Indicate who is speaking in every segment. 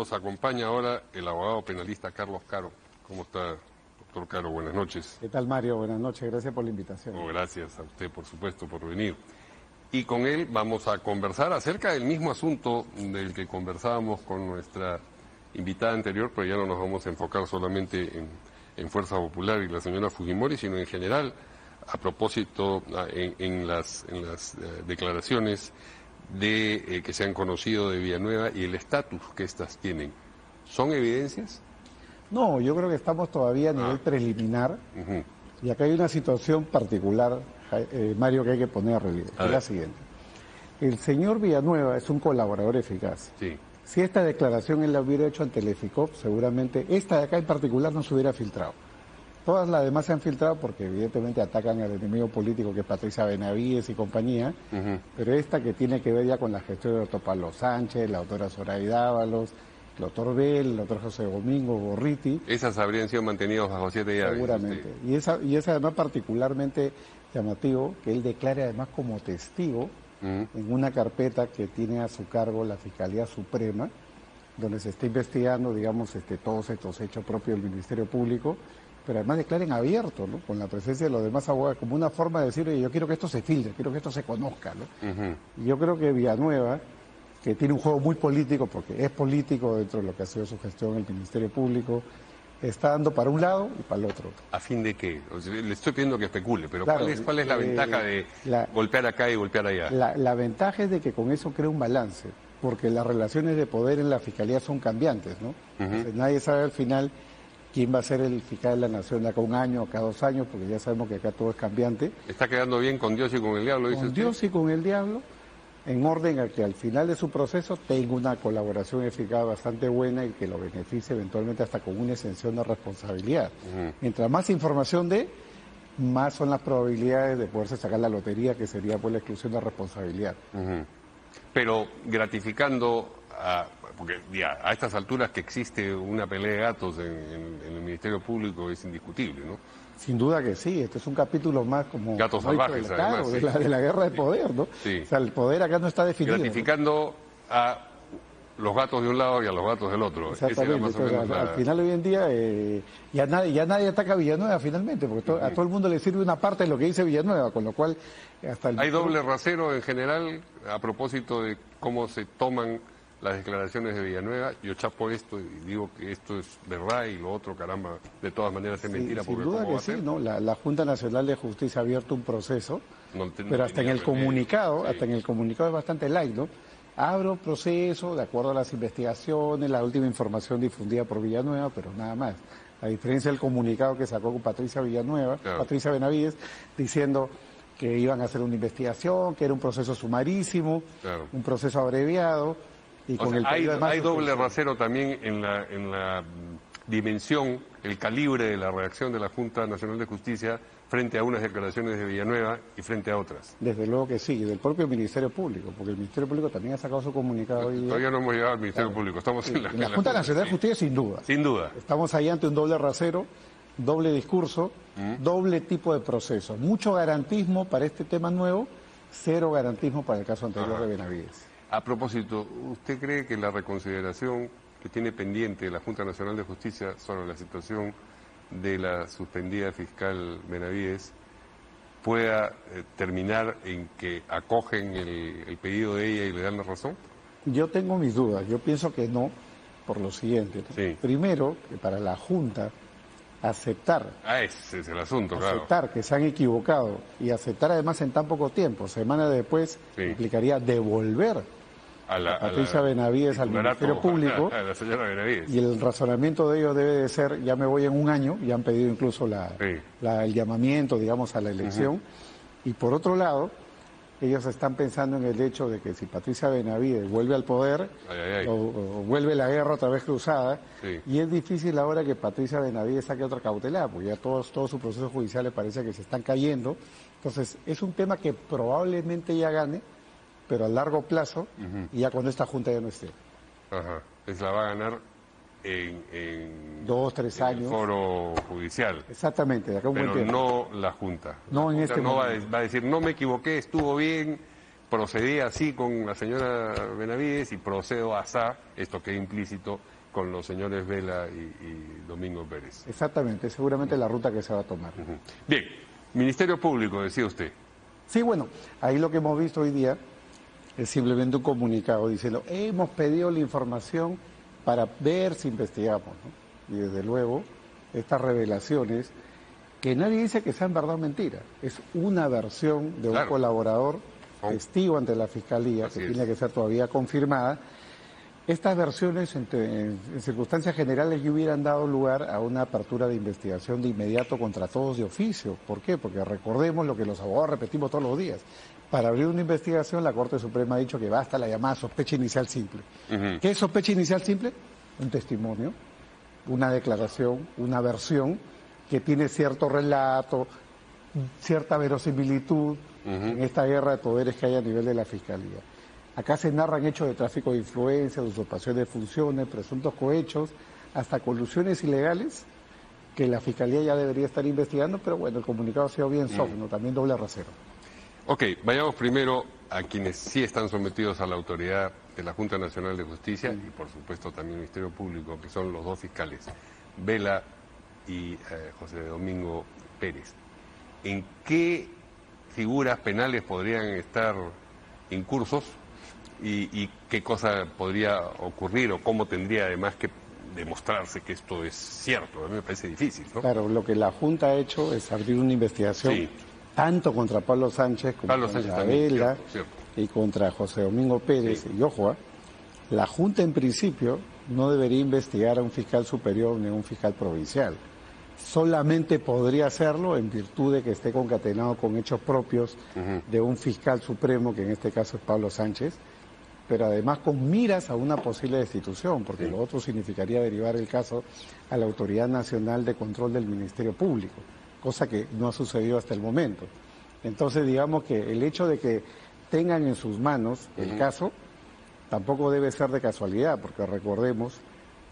Speaker 1: nos acompaña ahora el abogado penalista Carlos Caro. ¿Cómo está, doctor Caro? Buenas noches.
Speaker 2: ¿Qué tal, Mario? Buenas noches, gracias por la invitación.
Speaker 1: Gracias a usted, por supuesto, por venir. Y con él vamos a conversar acerca del mismo asunto del que conversábamos con nuestra invitada anterior, pero ya no nos vamos a enfocar solamente en Fuerza Popular y la señora Fujimori, sino en general, a propósito, en las declaraciones que se han conocido de Villanueva y el estatus que éstas tienen. ¿Son evidencias?
Speaker 2: No, yo creo que estamos todavía a nivel preliminar, y acá hay una situación particular, Mario, que hay que poner a relieve, que es la siguiente. El señor Villanueva es un colaborador eficaz.
Speaker 1: Sí.
Speaker 2: Si esta declaración él la hubiera hecho ante el EFICOP, seguramente esta de acá en particular no se hubiera filtrado. Todas las demás se han filtrado porque evidentemente atacan al enemigo político que es Patricia Benavides y compañía, pero esta que tiene que ver ya con la gestión del doctor Pablo Sánchez, la doctora Zoraida Ábalos, el doctor Bell, el doctor José Domingo Gorriti.
Speaker 1: Esas habrían sido mantenidas bajo 7 llaves.
Speaker 2: Seguramente. Y es además particularmente llamativo que él declare además como testigo en una carpeta que tiene a su cargo la Fiscalía Suprema, donde se está investigando, digamos, todos estos hechos propios del Ministerio Público, pero además declaren abierto, ¿no?, con la presencia de los demás abogados, como una forma de decir, oye, yo quiero que esto se filtre, quiero que esto se conozca, ¿no? Y yo creo que Villanueva, que tiene un juego muy político, porque es político dentro de lo que ha sido su gestión en el Ministerio Público, está dando para un lado y para el otro.
Speaker 1: ¿A fin de qué? O sea, le estoy pidiendo que especule, pero
Speaker 2: claro,
Speaker 1: ¿cuál es la ventaja de golpear acá y golpear allá?
Speaker 2: La ventaja es de que con eso crea un balance, porque las relaciones de poder en la Fiscalía son cambiantes, ¿no? Entonces, nadie sabe al final quién va a ser el fiscal de la Nación de acá un año, acá 2 años, porque ya sabemos que acá todo es cambiante.
Speaker 1: ¿Está quedando bien con Dios y con el diablo, dice usted?
Speaker 2: Con Dios y con el diablo, en orden a que al final de su proceso tenga una colaboración eficaz bastante buena y que lo beneficie eventualmente hasta con una exención de responsabilidad. Mientras más información dé, más son las probabilidades de poderse sacar la lotería, que sería pues la exclusión de responsabilidad.
Speaker 1: Pero gratificando, porque ya a estas alturas que existe una pelea de gatos en el Ministerio Público es indiscutible, ¿no?
Speaker 2: Sin duda que sí, este es un capítulo más como...
Speaker 1: Gatos salvajes,
Speaker 2: claro,
Speaker 1: además.
Speaker 2: de la guerra de poder, ¿no?
Speaker 1: Sí.
Speaker 2: O sea, el poder acá no está definido.
Speaker 1: Gratificando, ¿no?, a los gatos de un lado y a los gatos del otro.
Speaker 2: Exactamente.
Speaker 1: Más o menos
Speaker 2: al final hoy en día ya nadie ataca a Villanueva finalmente, porque a todo el mundo le sirve una parte de lo que dice Villanueva, con lo cual hasta el...
Speaker 1: ¿Hay doble rasero en general a propósito de cómo se toman las declaraciones de Villanueva? Yo chapo esto y digo que esto es verdad y lo otro, caramba, de todas maneras es mentira.
Speaker 2: Sin
Speaker 1: porque
Speaker 2: duda
Speaker 1: ¿cómo
Speaker 2: que
Speaker 1: va a
Speaker 2: sí,
Speaker 1: ser?
Speaker 2: ¿no? La Junta Nacional de Justicia ha abierto un proceso, pero hasta en el
Speaker 1: remedio.
Speaker 2: comunicado,
Speaker 1: Sí.
Speaker 2: hasta en el comunicado es bastante light, ¿no? Abro proceso de acuerdo a las investigaciones, la última información difundida por Villanueva, pero nada más. A diferencia del comunicado que sacó con Patricia Villanueva, Patricia Benavides, diciendo que iban a hacer una investigación, que era un proceso sumarísimo, un proceso abreviado. Y con el
Speaker 1: hay doble rasero también en la dimensión, el calibre de la reacción de la Junta Nacional de Justicia frente a unas declaraciones de Villanueva y frente a otras.
Speaker 2: Desde luego que sí, y del propio Ministerio Público, porque el Ministerio Público también ha sacado su comunicado hoy día.
Speaker 1: Todavía no hemos llegado al Ministerio Público, estamos en
Speaker 2: la Junta Nacional de Justicia, sin duda.
Speaker 1: Sin duda.
Speaker 2: Estamos ahí ante un doble rasero, doble discurso, doble tipo de proceso. Mucho garantismo para este tema nuevo, cero garantismo para el caso anterior de Benavides.
Speaker 1: A propósito, ¿usted cree que la reconsideración que tiene pendiente la Junta Nacional de Justicia sobre la situación de la suspendida fiscal Benavides pueda terminar en que acogen el pedido de ella y le dan la razón?
Speaker 2: Yo tengo mis dudas, yo pienso que no, por lo siguiente, ¿no?
Speaker 1: Sí.
Speaker 2: Primero, que para la Junta aceptar...
Speaker 1: Ese es el asunto,
Speaker 2: aceptar que se han equivocado y aceptar además en tan poco tiempo, semanas después, implicaría devolver a Patricia Benavides al Ministerio Público,
Speaker 1: a la señora Benavides.
Speaker 2: Y el razonamiento de ellos debe de ser, ya me voy en un año, ya han pedido incluso el llamamiento, digamos, a la elección, y por otro lado, ellos están pensando en el hecho de que si Patricia Benavides vuelve al poder, o vuelve la guerra otra vez cruzada, y es difícil ahora que Patricia Benavides saque otra cautelar, porque ya todos sus procesos judiciales parece que se están cayendo, entonces es un tema que probablemente ya gane, pero a largo plazo, y ya cuando esta Junta ya no esté.
Speaker 1: Entonces la va a ganar en
Speaker 2: 2, 3 años.
Speaker 1: El foro judicial.
Speaker 2: Exactamente, de acá un buen
Speaker 1: pero
Speaker 2: tiempo.
Speaker 1: no la Junta.
Speaker 2: No
Speaker 1: La
Speaker 2: en
Speaker 1: Junta
Speaker 2: este
Speaker 1: no
Speaker 2: momento.
Speaker 1: va a decir, no me equivoqué, estuvo bien, procedí así con la señora Benavides y procedo asá, esto queda implícito, con los señores Vela y Domingo Pérez.
Speaker 2: Exactamente, seguramente la ruta que se va a tomar.
Speaker 1: Bien, Ministerio Público, decía usted.
Speaker 2: Sí, bueno, ahí lo que hemos visto hoy día es simplemente un comunicado diciendo, hemos pedido la información para ver si investigamos, ¿no? Y desde luego, estas revelaciones, que nadie dice que sean verdad o mentira, es una versión de un colaborador testigo ante la Fiscalía, que tiene que ser todavía confirmada. Estas versiones, en circunstancias generales, ya hubieran dado lugar a una apertura de investigación de inmediato contra todos de oficio. ¿Por qué? Porque recordemos lo que los abogados repetimos todos los días. Para abrir una investigación, la Corte Suprema ha dicho que basta la llamada sospecha inicial simple. ¿Qué es sospecha inicial simple? Un testimonio, una declaración, una versión que tiene cierto relato, cierta verosimilitud en esta guerra de poderes que hay a nivel de la Fiscalía. Acá se narran hechos de tráfico de influencia, de usurpación de funciones, presuntos cohechos, hasta colusiones ilegales que la Fiscalía ya debería estar investigando, pero bueno, el comunicado ha sido bien soft, ¿no? También doble rasero.
Speaker 1: Ok, vayamos primero a quienes sí están sometidos a la autoridad de la Junta Nacional de Justicia y por supuesto también el Ministerio Público, que son los dos fiscales, Vela y José Domingo Pérez. ¿En qué figuras penales podrían estar incursos y qué cosa podría ocurrir o cómo tendría además que demostrarse que esto es cierto? A mí me parece difícil, ¿no?
Speaker 2: Claro, lo que la Junta ha hecho es abrir una investigación tanto contra Pablo Sánchez como contra Vela y contra José Domingo Pérez. Y ojo, la Junta en principio no debería investigar a un fiscal superior ni a un fiscal provincial. Solamente podría hacerlo en virtud de que esté concatenado con hechos propios de un fiscal supremo, que en este caso es Pablo Sánchez, pero además con miras a una posible destitución, porque lo otro significaría derivar el caso a la Autoridad Nacional de Control del Ministerio Público, cosa que no ha sucedido hasta el momento. Entonces, digamos que el hecho de que tengan en sus manos el caso tampoco debe ser de casualidad, porque recordemos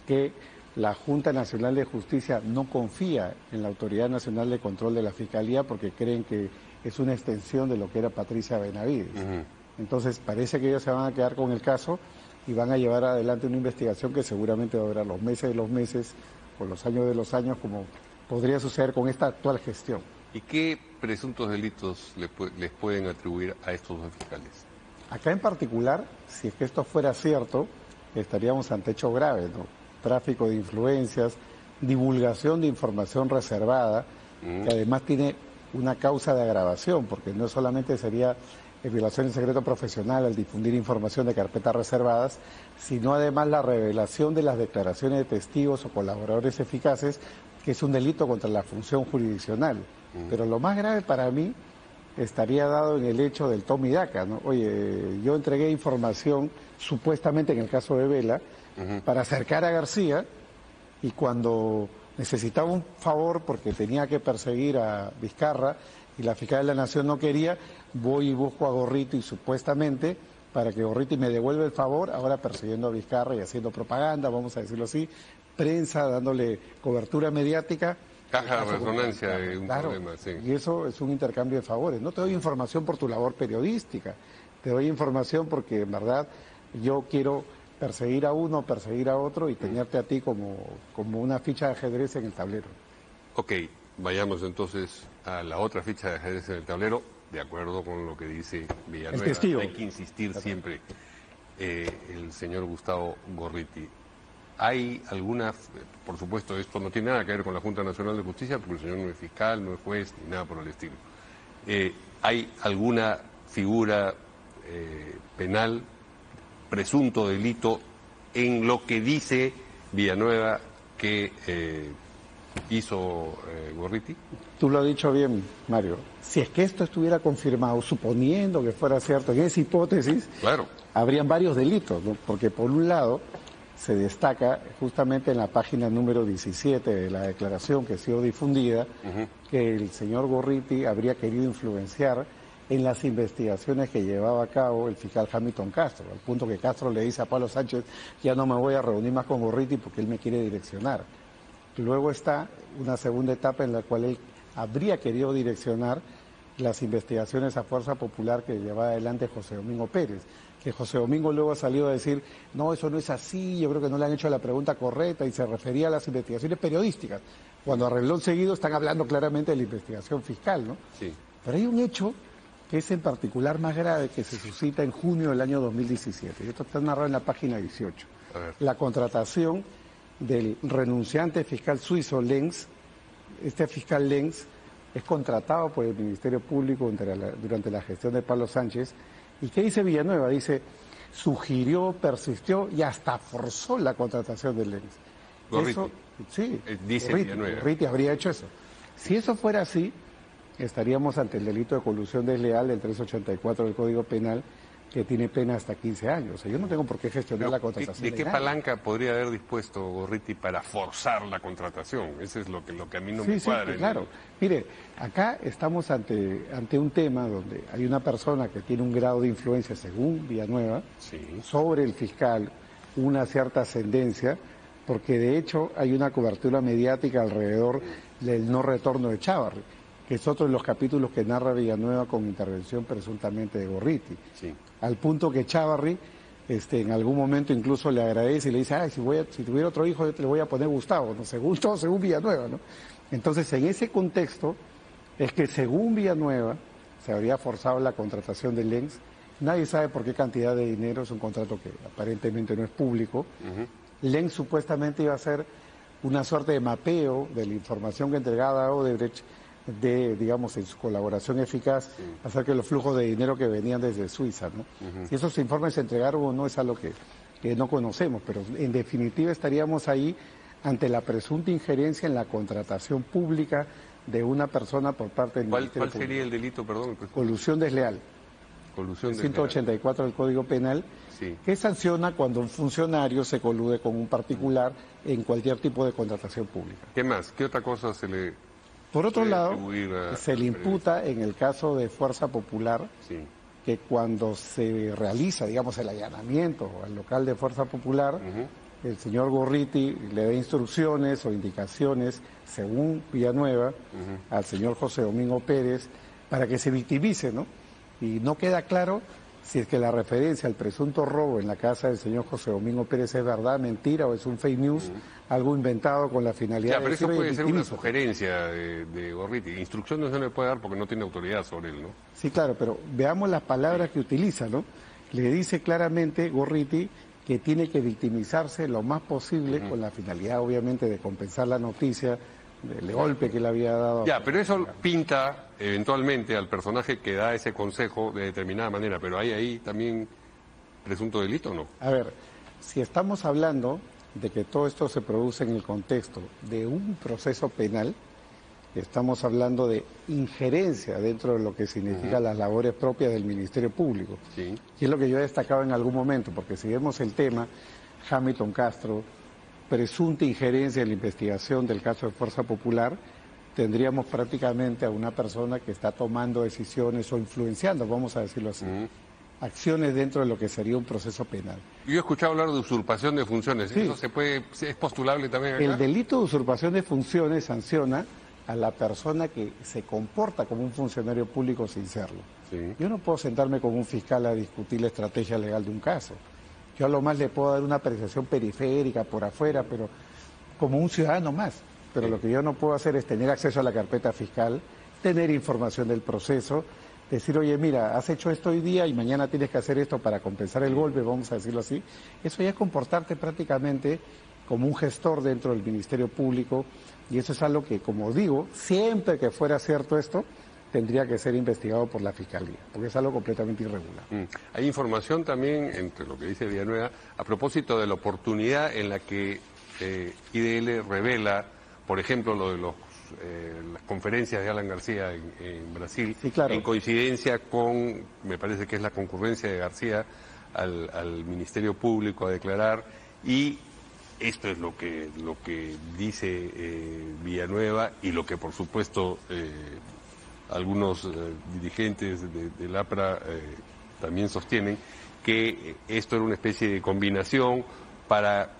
Speaker 2: que la Junta Nacional de Justicia no confía en la Autoridad Nacional de Control de la Fiscalía porque creen que es una extensión de lo que era Patricia Benavides. Entonces parece que ellos se van a quedar con el caso y van a llevar adelante una investigación que seguramente va a durar los meses de los meses o los años de los años, como podría suceder con esta actual gestión.
Speaker 1: ¿Y qué presuntos delitos les pueden atribuir a estos dos fiscales?
Speaker 2: Acá en particular, si es que esto fuera cierto, estaríamos ante hechos graves, ¿no? Tráfico de influencias, divulgación de información reservada, que además tiene una causa de agravación, porque no solamente sería violación del secreto profesional al difundir información de carpetas reservadas, sino además la revelación de las declaraciones de testigos o colaboradores eficaces, que es un delito contra la función jurisdiccional. Pero lo más grave para mí estaría dado en el hecho del toma y daca, ¿no? Oye, yo entregué información, supuestamente en el caso de Vela, para acercar a García, y cuando necesitaba un favor porque tenía que perseguir a Vizcarra y la fiscal de la Nación no quería, voy y busco a Gorriti supuestamente para que Gorriti me devuelva el favor, ahora persiguiendo a Vizcarra y haciendo propaganda, vamos a decirlo así, prensa, dándole cobertura mediática.
Speaker 1: Caja de resonancia de un problema, sí.
Speaker 2: Y eso es un intercambio de favores. No te doy información por tu labor periodística, te doy información porque en verdad yo quiero perseguir a uno, perseguir a otro y tenerte a ti como una ficha de ajedrez en el tablero.
Speaker 1: Ok, vayamos entonces a la otra ficha de ajedrez en el tablero, de acuerdo con lo que dice Villanueva.
Speaker 2: El testigo.
Speaker 1: Hay que insistir siempre, el señor Gustavo Gorriti. Hay alguna, por supuesto, esto no tiene nada que ver con la Junta Nacional de Justicia, porque el señor no es fiscal, no es juez, ni nada por el estilo. ¿Hay alguna figura penal, presunto delito, en lo que dice Villanueva que hizo Gorriti?
Speaker 2: Tú lo has dicho bien, Mario. Si es que esto estuviera confirmado, suponiendo que fuera cierto, en esa hipótesis,
Speaker 1: claro,
Speaker 2: habrían varios delitos, ¿no? Porque por un lado se destaca justamente en la página número 17 de la declaración que ha sido difundida, que el señor Gorriti habría querido influenciar en las investigaciones que llevaba a cabo el fiscal Hamilton Castro, al punto que Castro le dice a Pablo Sánchez, ya no me voy a reunir más con Gorriti porque él me quiere direccionar. Luego está una segunda etapa en la cual él habría querido direccionar las investigaciones a fuerza popular que llevaba adelante José Domingo Pérez, que José Domingo luego ha salido a decir, no, eso no es así, yo creo que no le han hecho la pregunta correcta, y se refería a las investigaciones periodísticas, cuando a renglón seguido están hablando claramente de la investigación fiscal, ¿no?
Speaker 1: Sí.
Speaker 2: Pero hay un hecho que es en particular más grave, que se suscita en junio del año 2017, y esto está narrado en la página 18. La contratación del renunciante fiscal suizo Lenz. Este fiscal Lenz es contratado por el Ministerio Público durante la gestión de Pablo Sánchez. ¿Y qué dice Villanueva? Dice, sugirió, persistió y hasta forzó la contratación de Lenz.
Speaker 1: Gorriti.
Speaker 2: Eso, sí,
Speaker 1: dice Villanueva.
Speaker 2: Gorriti habría hecho eso. Si eso fuera así, estaríamos ante el delito de colusión desleal del 384 del Código Penal, que tiene pena hasta 15 años. O sea, yo no tengo por qué gestionar la contratación.
Speaker 1: ¿De qué palanca podría haber dispuesto Gorriti para forzar la contratación? Eso es lo que a mí no me cuadra.
Speaker 2: Sí, claro. Mire, acá estamos ante un tema donde hay una persona que tiene un grado de influencia, según Villanueva, sobre el fiscal, una cierta ascendencia, porque de hecho hay una cobertura mediática alrededor del no retorno de Chávarri, que es otro de los capítulos que narra Villanueva con intervención presuntamente de Gorriti.
Speaker 1: Sí.
Speaker 2: Al punto que Chávarri en algún momento incluso le agradece y le dice, ay, si tuviera otro hijo le voy a poner Gustavo, ¿no? Según Villanueva, ¿no? Entonces, en ese contexto, es que según Villanueva, se habría forzado la contratación de Lenz. Nadie sabe por qué cantidad de dinero, es un contrato que aparentemente no es público. Lenz supuestamente iba a hacer una suerte de mapeo de la información que entregaba a Odebrecht, digamos, en su colaboración eficaz acerca de los flujos de dinero que venían desde Suiza, ¿no? Si esos informes se entregaron o no es algo que no conocemos, pero en definitiva estaríamos ahí ante la presunta injerencia en la contratación pública de una persona por parte del Ministerio Público.
Speaker 1: ¿Cuál sería el delito, perdón?
Speaker 2: Colusión desleal.
Speaker 1: Colusión desleal.
Speaker 2: 184 del Código Penal, que sanciona cuando un funcionario se colude con un particular en cualquier tipo de contratación pública.
Speaker 1: ¿Qué más? ¿Qué otra cosa se le...
Speaker 2: Por otro lado, se le imputa en el caso de Fuerza Popular que cuando se realiza, digamos, el allanamiento al local de Fuerza Popular, el señor Gorriti le da instrucciones o indicaciones, según Villanueva, al señor José Domingo Pérez, para que se victimice, ¿no? Y no queda claro si es que la referencia al presunto robo en la casa del señor José Domingo Pérez es verdad, mentira o es un fake news, algo inventado con la finalidad
Speaker 1: pero eso puede ser una
Speaker 2: victimizo.
Speaker 1: sugerencia de Gorriti. Instrucciones no le puede dar porque no tiene autoridad sobre él, ¿no?
Speaker 2: Sí, claro, pero veamos las palabras que utiliza, ¿no? Le dice claramente Gorriti que tiene que victimizarse lo más posible con la finalidad, obviamente, de compensar la noticia del golpe que le había dado.
Speaker 1: Ya, pero eso pinta eventualmente al personaje que da ese consejo de determinada manera, pero ¿hay ahí también presunto delito o no?
Speaker 2: A ver, si estamos hablando de que todo esto se produce en el contexto de un proceso penal, estamos hablando de injerencia dentro de lo que significa las labores propias del Ministerio Público.
Speaker 1: Sí.
Speaker 2: Y es lo que yo he destacado en algún momento, porque si vemos el tema, Hamilton Castro, presunta injerencia en la investigación del caso de Fuerza Popular, tendríamos prácticamente a una persona que está tomando decisiones o influenciando, vamos a decirlo así, acciones dentro de lo que sería un proceso penal.
Speaker 1: Yo he escuchado hablar de usurpación de funciones.
Speaker 2: Sí.
Speaker 1: ¿Eso es postulable también acá?
Speaker 2: El delito de usurpación de funciones sanciona a la persona que se comporta como un funcionario público sin serlo.
Speaker 1: Sí.
Speaker 2: Yo no puedo sentarme con un fiscal a discutir la estrategia legal de un caso. Yo a lo más le puedo dar una apreciación periférica por afuera, pero como un ciudadano más. Pero lo que yo no puedo hacer es tener acceso a la carpeta fiscal, tener información del proceso, decir, oye, mira, has hecho esto hoy día y mañana tienes que hacer esto para compensar el golpe, vamos a decirlo así. Eso ya es comportarte prácticamente como un gestor dentro del Ministerio Público, y eso es algo que, como digo, siempre que fuera cierto esto, tendría que ser investigado por la Fiscalía, porque es algo completamente irregular.
Speaker 1: Hay información también, entre lo que dice Villanueva, a propósito de la oportunidad en la que IDL revela, por ejemplo, lo de las conferencias de Alan García en Brasil,
Speaker 2: sí, claro,
Speaker 1: en coincidencia con, me parece que es la concurrencia de García al Ministerio Público a declarar, y esto es lo que dice Villanueva y lo que, por supuesto, algunos dirigentes del APRA también sostienen, que esto era una especie de combinación para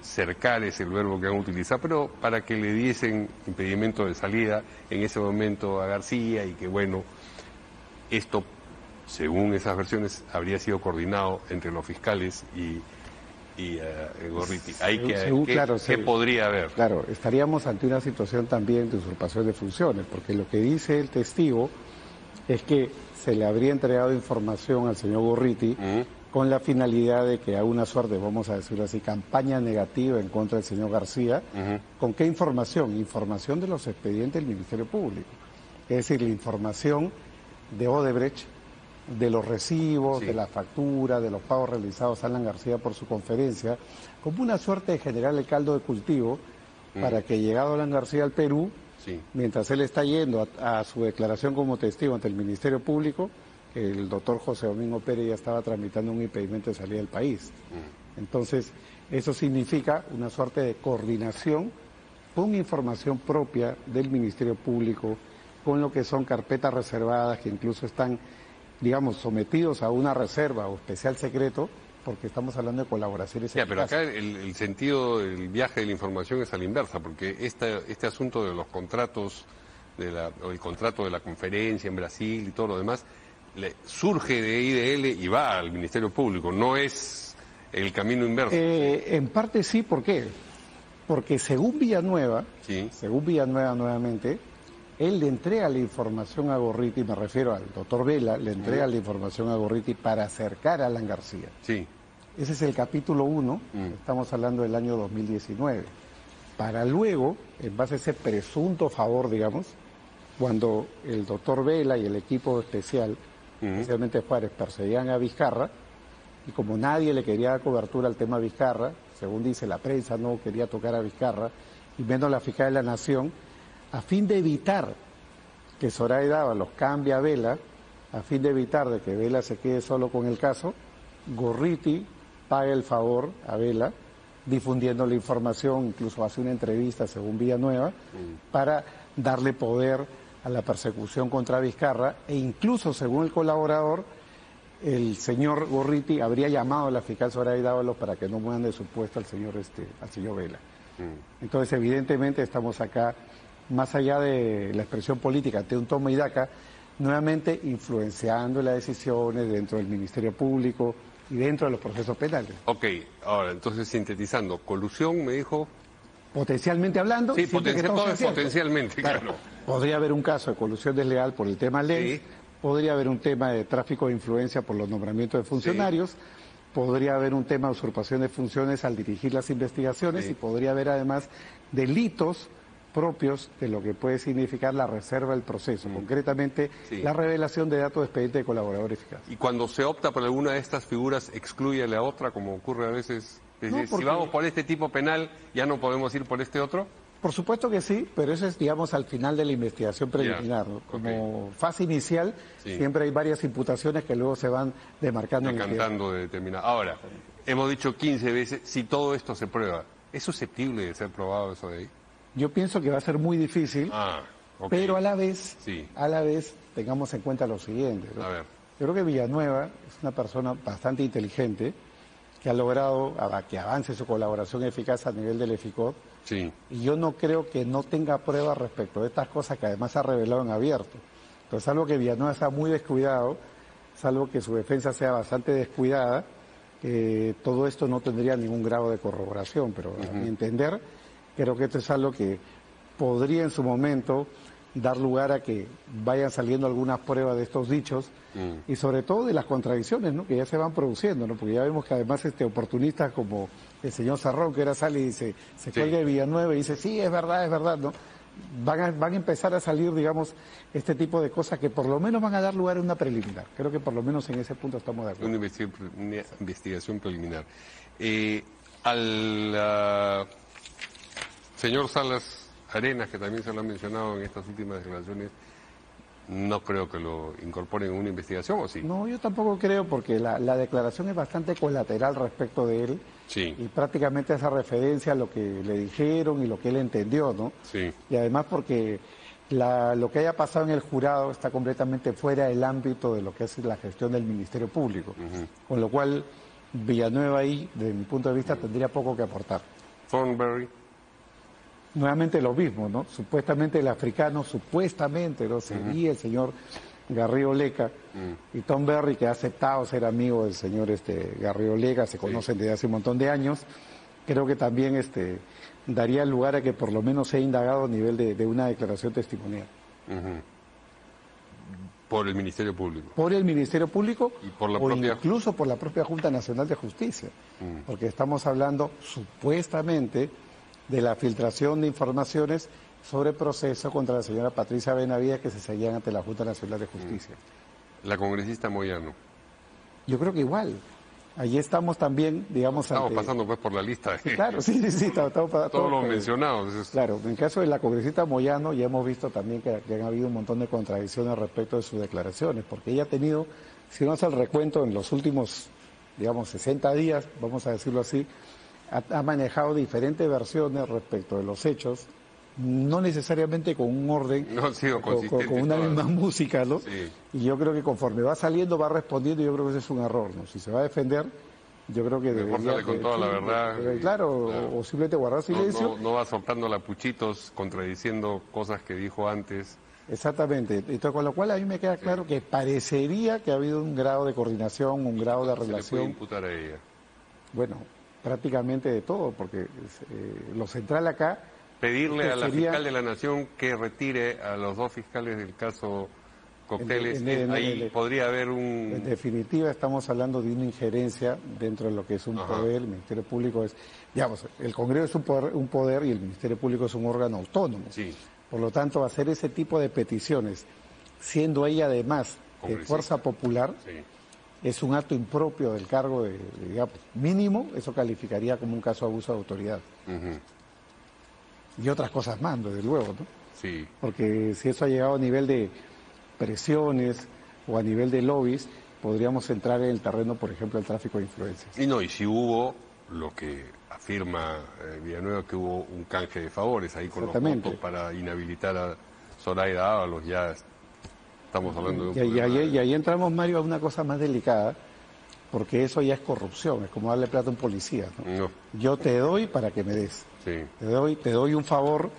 Speaker 1: cercar es el verbo que van a utilizar, pero para que le diesen impedimento de salida en ese momento a García y que bueno, esto, según esas versiones, habría sido coordinado entre los fiscales y Gorriti. ¿Qué podría haber?
Speaker 2: Claro, estaríamos ante una situación también de usurpación de funciones, porque lo que dice el testigo es que se le habría entregado información al señor Gorriti con la finalidad de que haga una suerte, vamos a decirlo así, campaña negativa en contra del señor García. ¿Con qué información? Información de los expedientes del Ministerio Público. Es decir, la información de Odebrecht, de los recibos, de la factura, de los pagos realizados a Alan García por su conferencia, como una suerte de generar el caldo de cultivo para que, llegado Alan García al Perú, mientras él está yendo a su declaración como testigo ante el Ministerio Público, el doctor José Domingo Pérez ya estaba tramitando un impedimento de salida del país. Entonces, eso significa una suerte de coordinación con información propia del Ministerio Público, con lo que son carpetas reservadas que incluso están, digamos, sometidos a una reserva o especial secreto, porque estamos hablando de colaboraciones.
Speaker 1: Ya, pero acá el sentido del viaje de la información es a la inversa, porque este asunto de los contratos, o el contrato de la conferencia en Brasil y todo lo demás, surge de IDL y va al Ministerio Público, no es el camino inverso.
Speaker 2: En parte sí, ¿por qué? Porque según Villanueva nuevamente, él le entrega la información a Gorriti, me refiero al doctor Vela, le entrega la información a Gorriti para acercar a Alan García.
Speaker 1: Sí.
Speaker 2: Ese es el capítulo 1, estamos hablando del año 2019. Para luego, en base a ese presunto favor, digamos, cuando el doctor Vela y el equipo especial, especialmente Juárez, perseguían a Vizcarra, y como nadie le quería dar cobertura al tema Vizcarra, según dice la prensa, no quería tocar a Vizcarra, y menos la fiscal de la Nación, a fin de evitar que Zoraida Ábalos cambie a Vela, a fin de evitar de que Vela se quede solo con el caso, Gorriti paga el favor a Vela, difundiendo la información, incluso hace una entrevista, según Villanueva, para darle poder a la persecución contra Vizcarra, e incluso, según el colaborador, el señor Gorriti habría llamado a la fiscal Zoraida Ábalos para que no muevan de su puesto al señor Vela. Entonces, evidentemente, estamos acá, más allá de la expresión política, de un toma y daca, nuevamente influenciando las decisiones dentro del Ministerio Público y dentro de los procesos penales.
Speaker 1: Ok, ahora, entonces, sintetizando, colusión, me dijo...
Speaker 2: Potencialmente hablando...
Speaker 1: Sí, todo es potencialmente, claro.
Speaker 2: Podría haber un caso de colusión desleal por el tema Lenz, podría haber un tema de tráfico de influencia por los nombramientos de funcionarios, podría haber un tema de usurpación de funciones al dirigir las investigaciones y podría haber además delitos propios de lo que puede significar la reserva del proceso, concretamente la revelación de datos de expediente de colaborador eficaz.
Speaker 1: Y cuando se opta por alguna de estas figuras, ¿excluye a la otra, como ocurre a veces? Es decir, si vamos por este tipo penal, ¿ya no podemos ir por este otro?
Speaker 2: Por supuesto que sí, pero eso es, digamos, al final de la investigación preliminar, ¿no? Como fase inicial, siempre hay varias imputaciones que luego se van demarcando.
Speaker 1: Decantando de determinado. Ahora, hemos dicho 15 veces, si todo esto se prueba, ¿es susceptible de ser probado eso de ahí?
Speaker 2: Yo pienso que va a ser muy difícil, pero a la vez, tengamos en cuenta lo siguiente, ¿no?
Speaker 1: A ver.
Speaker 2: Yo creo que Villanueva es una persona bastante inteligente, que ha logrado que avance su colaboración eficaz a nivel del EFICOT. Y yo no creo que no tenga pruebas respecto de estas cosas que además ha revelado en abierto. Entonces, salvo que Villanueva sea muy descuidado, salvo que su defensa sea bastante descuidada, todo esto no tendría ningún grado de corroboración, pero a mi entender, creo que esto es algo que podría en su momento dar lugar a que vayan saliendo algunas pruebas de estos dichos y sobre todo de las contradicciones, ¿no?, que ya se van produciendo, ¿no?, porque ya vemos que además oportunistas como el señor Sarrón, que ahora sale y se cuelga de Villanueva y dice, sí, es verdad, ¿no? Van a empezar a salir, digamos, este tipo de cosas que por lo menos van a dar lugar a una preliminar. Creo que por lo menos en ese punto estamos de acuerdo.
Speaker 1: Una investigación preliminar. Al señor Salas Arenas, que también se lo han mencionado en estas últimas declaraciones, no creo que lo incorporen en una investigación, ¿o sí?
Speaker 2: No, yo tampoco creo, porque la declaración es bastante colateral respecto de él. Y prácticamente hace referencia a lo que le dijeron y lo que él entendió, ¿no? Y además porque lo que haya pasado en el jurado está completamente fuera del ámbito de lo que es la gestión del Ministerio Público. Con lo cual, Villanueva ahí, desde mi punto de vista, tendría poco que aportar.
Speaker 1: Thornberry.
Speaker 2: Nuevamente lo mismo, ¿no? Supuestamente el africano, supuestamente, ¿no? Sería el señor Garrido Leca y Thornberry, que ha aceptado ser amigo del señor Garrido Leca, se conocen desde hace un montón de años. Creo que también daría lugar a que por lo menos sea indagado a nivel de una declaración testimonial.
Speaker 1: Por el Ministerio Público.
Speaker 2: Por el Ministerio Público
Speaker 1: y por la
Speaker 2: o
Speaker 1: propia...
Speaker 2: incluso por la propia Junta Nacional de Justicia, porque estamos hablando supuestamente de la filtración de informaciones sobre el proceso contra la señora Patricia Benavides que se seguían ante la Junta Nacional de Justicia.
Speaker 1: La congresista Moyano.
Speaker 2: Yo creo que igual. Allí estamos también, digamos...
Speaker 1: Estamos pasando pues por la lista.
Speaker 2: Claro, sí, estamos
Speaker 1: todos los mencionados.
Speaker 2: Claro, en el caso de la congresista Moyano ya hemos visto también que han habido un montón de contradicciones respecto de sus declaraciones, porque ella ha tenido, si uno hace el recuento en los últimos, digamos, 60 días, vamos a decirlo así, ha manejado diferentes versiones respecto de los hechos, no necesariamente con un orden,
Speaker 1: no ha sido consistente
Speaker 2: con una misma música, ¿no?
Speaker 1: Sí.
Speaker 2: Y yo creo que conforme va saliendo, va respondiendo, y yo creo que ese es un error, ¿no? Si se va a defender, yo creo que
Speaker 1: debería... con toda la verdad.
Speaker 2: Claro, o simplemente guardar silencio.
Speaker 1: No va soltando lapuchitos, contradiciendo cosas que dijo antes.
Speaker 2: Exactamente. Entonces, con lo cual a mí me queda claro que parecería que ha habido un grado de coordinación, un grado de relación.
Speaker 1: ¿Se le puede imputar a ella?
Speaker 2: Bueno, prácticamente de todo, porque lo central acá...
Speaker 1: Pedirle a la fiscal de la Nación que retire a los dos fiscales del caso Cocteles, ahí podría haber un...
Speaker 2: En definitiva, estamos hablando de una injerencia dentro de lo que es un poder. El Ministerio Público es, digamos, el Congreso es un poder y el Ministerio Público es un órgano autónomo.
Speaker 1: Sí.
Speaker 2: Por lo tanto, hacer ese tipo de peticiones, siendo ella además de fuerza popular, es un acto impropio del cargo digamos, mínimo, eso calificaría como un caso de abuso de autoridad. Y otras cosas más, desde luego, ¿no?
Speaker 1: Sí.
Speaker 2: Porque si eso ha llegado a nivel de presiones o a nivel de lobbies, podríamos entrar en el terreno, por ejemplo, del tráfico de influencias.
Speaker 1: Y si hubo lo que afirma Villanueva, que hubo un canje de favores ahí con los votos para inhabilitar a Zoraida Ábalos, ya estamos hablando de un
Speaker 2: y ahí entramos, Mario, a una cosa más delicada, porque eso ya es corrupción, es como darle plata a un policía, ¿no? Yo te doy para que me des.
Speaker 1: Sí.
Speaker 2: Te doy un favor,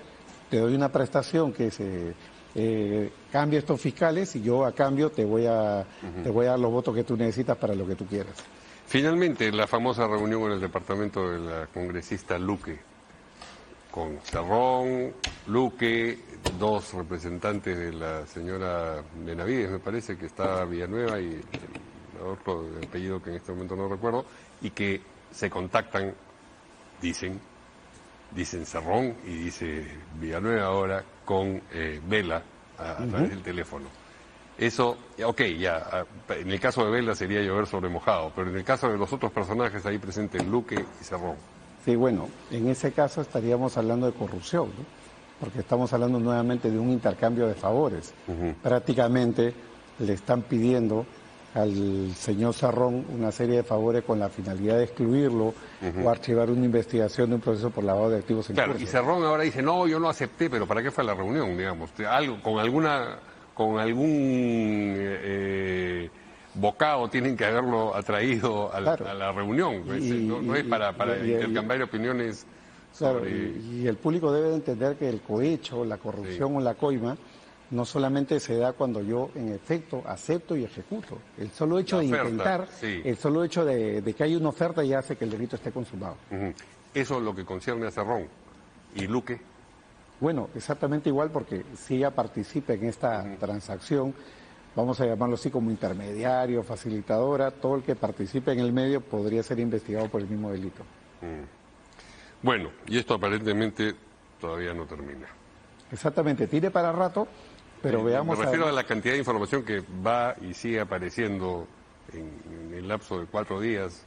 Speaker 2: te doy una prestación que se cambie estos fiscales y yo a cambio te voy a dar los votos que tú necesitas para lo que tú quieras.
Speaker 1: Finalmente, la famosa reunión en el departamento de la congresista Luque, con Cerrón, Luque, dos representantes de la señora Benavides, me parece, que está Villanueva y el otro apellido que en este momento no recuerdo, y que se contactan, dicen Cerrón y dice Villanueva ahora, con Vela a través del teléfono. Eso, ya, en el caso de Vela sería llover sobre mojado, pero en el caso de los otros personajes ahí presentes, Luque y Cerrón.
Speaker 2: Sí, bueno, en ese caso estaríamos hablando de corrupción, ¿no? Porque estamos hablando nuevamente de un intercambio de favores. Prácticamente le están pidiendo al señor Cerrón una serie de favores con la finalidad de excluirlo o archivar una investigación de un proceso por lavado de activos en curso.
Speaker 1: Y Cerrón ahora dice, no, yo no acepté, pero ¿para qué fue la reunión, digamos? Algo, con algún bocado tienen que haberlo atraído a la reunión. No es para intercambiar opiniones.
Speaker 2: Claro, y el público debe de entender que el cohecho, la corrupción o la coima no solamente se da cuando yo en efecto acepto y ejecuto. El solo hecho de intentar, el solo hecho de que hay una oferta ya hace que el delito esté consumado.
Speaker 1: Eso es lo que concierne a Cerrón. ¿Y Luque?
Speaker 2: Bueno, exactamente igual, porque si ella participa en esta transacción, vamos a llamarlo así como intermediario, facilitadora, todo el que participe en el medio podría ser investigado por el mismo delito.
Speaker 1: Bueno, y esto aparentemente todavía no termina.
Speaker 2: Exactamente, tiene para rato, pero veamos...
Speaker 1: Me refiero a la cantidad de información que va y sigue apareciendo en el lapso de 4 días.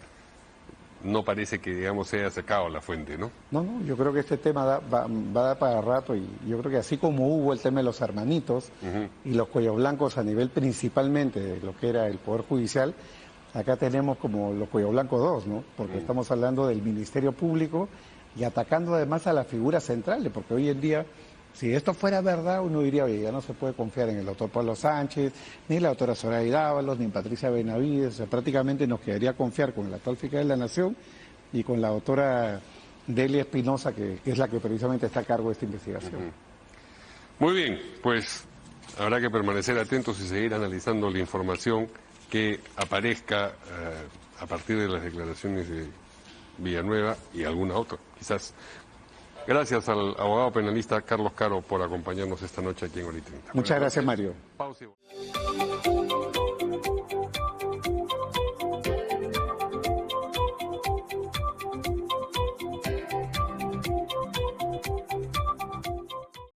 Speaker 1: No parece que, digamos, se haya secado la fuente, ¿no?
Speaker 2: No, yo creo que este tema va a dar para rato, y yo creo que así como hubo el tema de los hermanitos y los cuellos blancos a nivel principalmente de lo que era el Poder Judicial, acá tenemos como los cuellos blancos 2, ¿no? Porque estamos hablando del Ministerio Público y atacando además a las figuras centrales, porque hoy en día, si esto fuera verdad, uno diría, oye, ya no se puede confiar en el doctor Pablo Sánchez, ni la doctora Zoraida Ábalos, ni en Patricia Benavides, o sea, prácticamente nos quedaría confiar con el actual fiscal de la Nación y con la doctora Delia Espinosa, que es la que precisamente está a cargo de esta investigación.
Speaker 1: Muy bien, pues habrá que permanecer atentos y seguir analizando la información que aparezca a partir de las declaraciones de Villanueva y alguna otra, quizás. Gracias al abogado penalista Carlos Caro por acompañarnos esta noche aquí en Hora y 30.
Speaker 2: Muchas gracias, Mario.
Speaker 1: Pausa.